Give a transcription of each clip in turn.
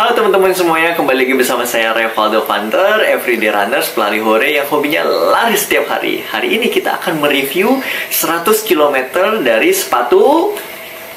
Halo teman-teman semuanya, kembali lagi bersama saya Revaldo Panther, Everyday Runners, pelari hore yang hobinya lari setiap hari. Hari ini kita akan mereview 100 km dari sepatu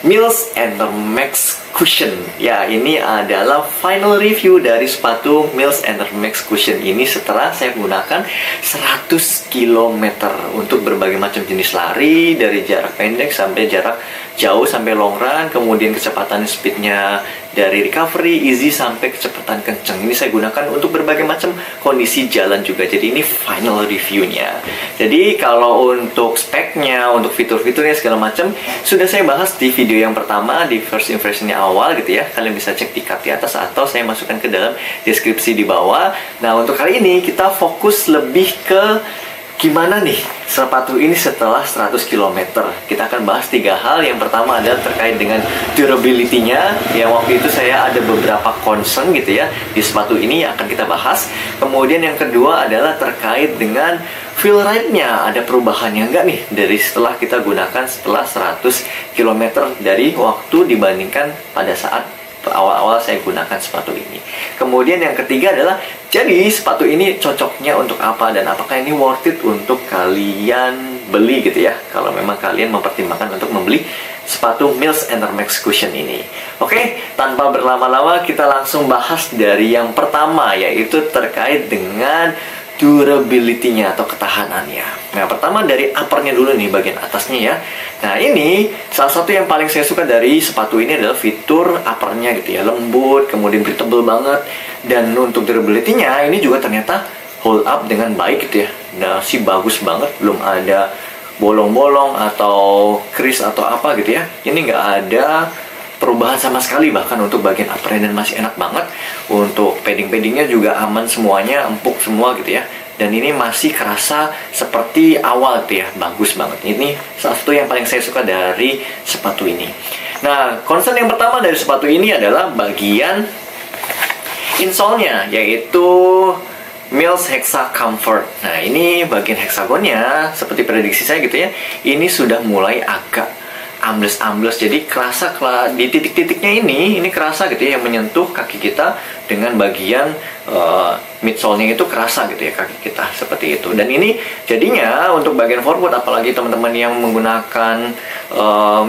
Mills and Max Cushion. Ya, ini adalah final review dari sepatu Mills and Max Cushion ini setelah saya menggunakan 100 km untuk berbagai macam jenis lari, dari jarak pendek sampai jarak jauh sampai long run, kemudian kecepatan speednya dari recovery, easy sampai kecepatan kencang. Ini saya gunakan untuk berbagai macam kondisi jalan juga. Jadi ini final reviewnya. Jadi kalau untuk speknya, untuk fitur-fiturnya segala macam sudah saya bahas di video yang pertama, di first impressionnya awal gitu ya. Kalian bisa cek di card di atas atau saya masukkan ke dalam deskripsi di bawah. Nah, untuk kali ini kita fokus lebih ke gimana nih sepatu ini setelah 100 km. Kita akan bahas 3 hal. Yang pertama adalah terkait dengan durability-nya. Yang waktu itu saya ada beberapa concern gitu ya di sepatu ini yang akan kita bahas. Kemudian yang kedua adalah terkait dengan feel ride-nya. Ada perubahannya enggak nih dari setelah kita gunakan setelah 100 km dari waktu dibandingkan pada saat awal-awal saya gunakan sepatu ini. Kemudian yang ketiga adalah, jadi sepatu ini cocoknya untuk apa dan apakah ini worth it untuk kalian beli gitu ya, kalau memang kalian mempertimbangkan untuk membeli sepatu Mills and Max Cushion ini. Oke, tanpa berlama-lama kita langsung bahas dari yang pertama, yaitu terkait dengan durability-nya atau ketahanannya. Nah, pertama dari uppernya dulu nih, bagian atasnya ya. Nah, ini salah satu yang paling saya suka dari sepatu ini adalah fitur uppernya gitu ya, lembut, kemudian breathable banget. Dan untuk durability-nya ini juga ternyata hold up dengan baik gitu ya. Nah, sih bagus banget, belum ada bolong-bolong atau crease atau apa gitu ya. Ini nggak ada perubahan sama sekali, bahkan untuk bagian uppernya, dan masih enak banget. Untuk padding-paddingnya juga aman semuanya, empuk semua gitu ya. Dan ini masih kerasa seperti awal gitu ya, bagus banget. Ini salah satu yang paling saya suka dari sepatu ini. Nah, concern yang pertama dari sepatu ini adalah bagian insole-nya, yaitu Mills Hexa Comfort. Nah, ini bagian heksagonnya seperti prediksi saya gitu ya, ini sudah mulai agak ambles-ambles, jadi kerasa di titik-titiknya ini kerasa gitu ya, yang menyentuh kaki kita dengan bagian midsole-nya itu kerasa gitu ya, kaki kita seperti itu. Dan ini jadinya untuk bagian forward, apalagi teman-teman yang menggunakan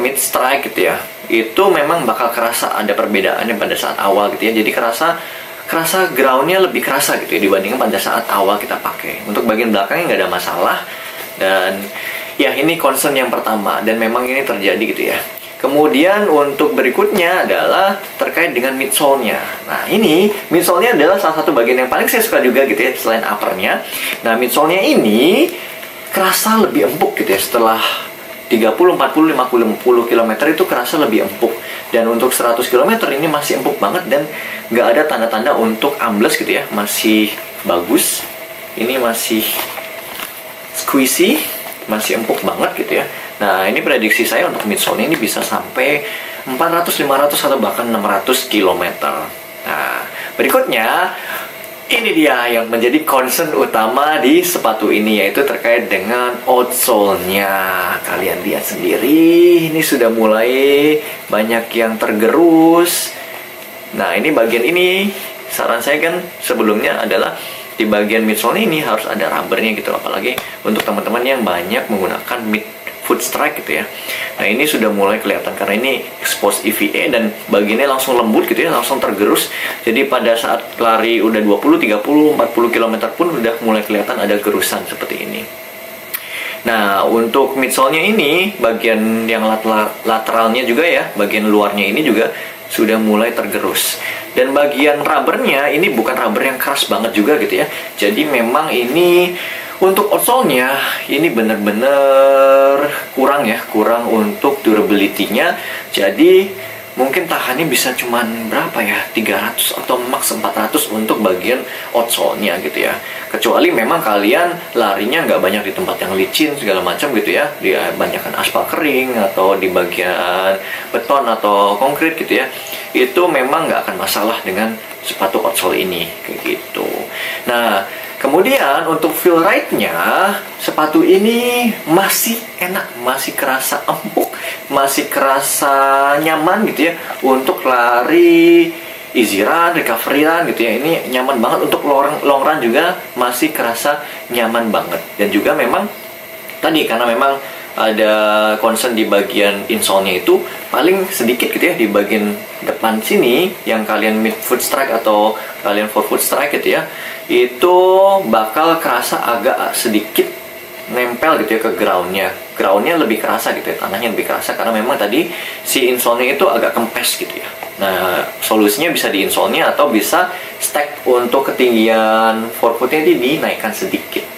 mid strike gitu ya, itu memang bakal kerasa ada perbedaannya pada saat awal gitu ya. Jadi kerasa groundnya lebih kerasa gitu ya dibandingkan pada saat awal kita pakai. Untuk bagian belakangnya nggak ada masalah. Dan ya, ini concern yang pertama, dan memang ini terjadi gitu ya. Kemudian untuk berikutnya adalah terkait dengan midsole-nya. Nah, ini midsole-nya adalah salah satu bagian yang paling saya suka juga gitu ya, selain upper-nya. Nah, midsole-nya ini kerasa lebih empuk gitu ya, setelah 30, 40, 50 km itu kerasa lebih empuk. Dan untuk 100 km ini masih empuk banget, dan nggak ada tanda-tanda untuk ambles gitu ya, masih bagus. Ini masih squishy, masih empuk banget gitu ya. Nah, ini prediksi saya untuk midsole ini bisa sampai 400, 500 atau bahkan 600 km. Nah, berikutnya ini dia yang menjadi concern utama di sepatu ini, yaitu terkait dengan outsole-nya. Kalian lihat sendiri, ini sudah mulai banyak yang tergerus. Nah, ini bagian ini saran saya kan sebelumnya adalah di bagian midsole ini harus ada rubbernya gitu, apalagi untuk teman-teman yang banyak menggunakan mid foot strike gitu ya. Nah, ini sudah mulai kelihatan karena ini expose EVA dan bagiannya langsung lembut gitu ya, langsung tergerus. Jadi pada saat lari udah 20, 30, 40 km pun udah mulai kelihatan ada gerusan seperti ini. Nah, untuk midsole-nya ini bagian yang lateralnya juga ya, bagian luarnya ini juga sudah mulai tergerus. Dan bagian rubbernya ini bukan rubber yang keras banget juga gitu ya. Jadi memang ini untuk outsole-nya ini benar-benar kurang untuk durability-nya. Jadi mungkin tahannya bisa cuman berapa ya, 300 atau max 400 untuk bagian outsole-nya gitu ya. Kecuali memang kalian larinya nggak banyak di tempat yang licin segala macam gitu ya, di banyakkan aspal kering atau di bagian beton atau konkrit gitu ya, itu memang nggak akan masalah dengan sepatu outsole ini kayak gitu. Nah, kemudian untuk feel ride-nya, sepatu ini masih enak, masih kerasa empuk, masih kerasa nyaman gitu ya untuk lari easy run, recovery run gitu ya. Ini nyaman banget. Untuk long run juga masih kerasa nyaman banget. Dan juga memang tadi karena memang ada concern di bagian insole-nya itu paling sedikit gitu ya, di bagian depan sini yang kalian mid foot strike atau kalian forefoot strike gitu ya, itu bakal kerasa agak sedikit nempel gitu ya ke groundnya lebih kerasa gitu ya, tanahnya lebih kerasa karena memang tadi si insole-nya itu agak kempes gitu ya. Nah, solusinya bisa di insole-nya atau bisa stack untuk ketinggian forefoot-nya dinaikkan sedikit.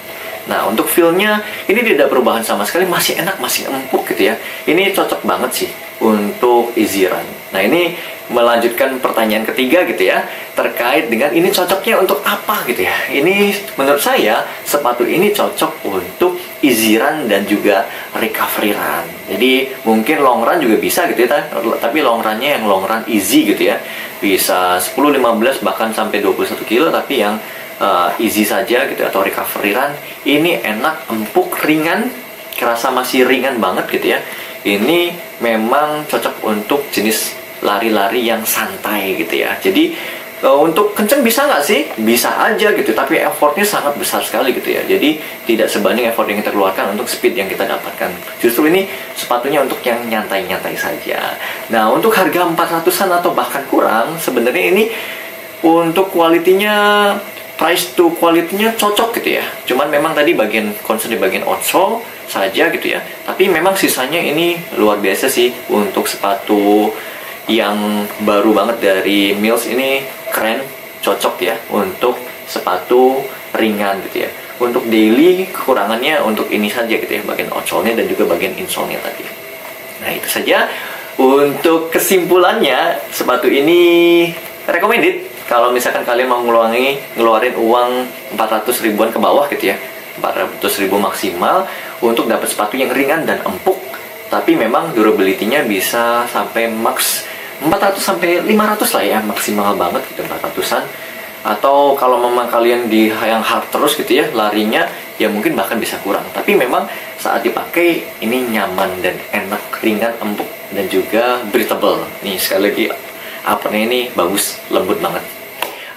Nah, untuk feel-nya ini tidak perubahan sama sekali, masih enak, masih empuk gitu ya. Ini cocok banget sih untuk easy run. Nah, ini melanjutkan pertanyaan ketiga gitu ya, terkait dengan ini cocoknya untuk apa gitu ya. Ini menurut saya sepatu ini cocok untuk easy run dan juga recovery run. Jadi mungkin long run juga bisa gitu ya, tapi long run-nya yang long run easy gitu ya. Bisa 10, 15 bahkan sampai 21 kilo, tapi yang easy saja gitu atau recovery run ini enak, empuk, ringan, kerasa masih ringan banget gitu ya. Ini memang cocok untuk jenis lari-lari yang santai gitu ya. Jadi untuk kenceng bisa nggak sih? Bisa aja gitu, tapi effortnya sangat besar sekali gitu ya. Jadi tidak sebanding effort yang kita keluarkan untuk speed yang kita dapatkan. Justru ini sepatunya untuk yang nyantai-nyantai saja. Nah, untuk harga 400-an atau bahkan kurang, sebenarnya ini untuk kualitinya, price to quality-nya cocok gitu ya. Cuman memang tadi bagian concern di bagian outsole saja gitu ya. Tapi memang sisanya ini luar biasa sih. Untuk sepatu yang baru banget dari Mills ini keren, cocok ya untuk sepatu ringan gitu ya. Untuk daily kekurangannya untuk ini saja gitu ya, bagian outsole-nya dan juga bagian insole-nya tadi. Nah, itu saja untuk kesimpulannya, sepatu ini recommended kalau misalkan kalian mau ngeluarin uang 400 ribuan ke bawah gitu ya, 400 ribu maksimal untuk dapat sepatu yang ringan dan empuk, tapi memang durability-nya bisa sampai max 400 sampai 500 lah ya, maksimal banget gitu, 400-an. Atau kalau memang kalian di yang hard terus gitu ya larinya, ya mungkin bahkan bisa kurang. Tapi memang saat dipakai ini nyaman dan enak, ringan, empuk, dan juga breathable. Nih sekali lagi uppernya ini bagus, lembut banget.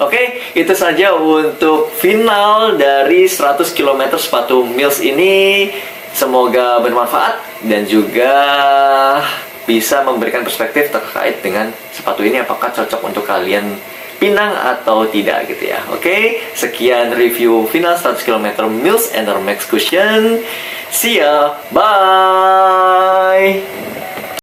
Oke, itu saja untuk final dari 100 km sepatu Mills ini. Semoga bermanfaat dan juga bisa memberikan perspektif terkait dengan sepatu ini, apakah cocok untuk kalian pinang atau tidak gitu ya. Oke, sekian review final 100 km Mills Air Max Cushion. See ya, bye.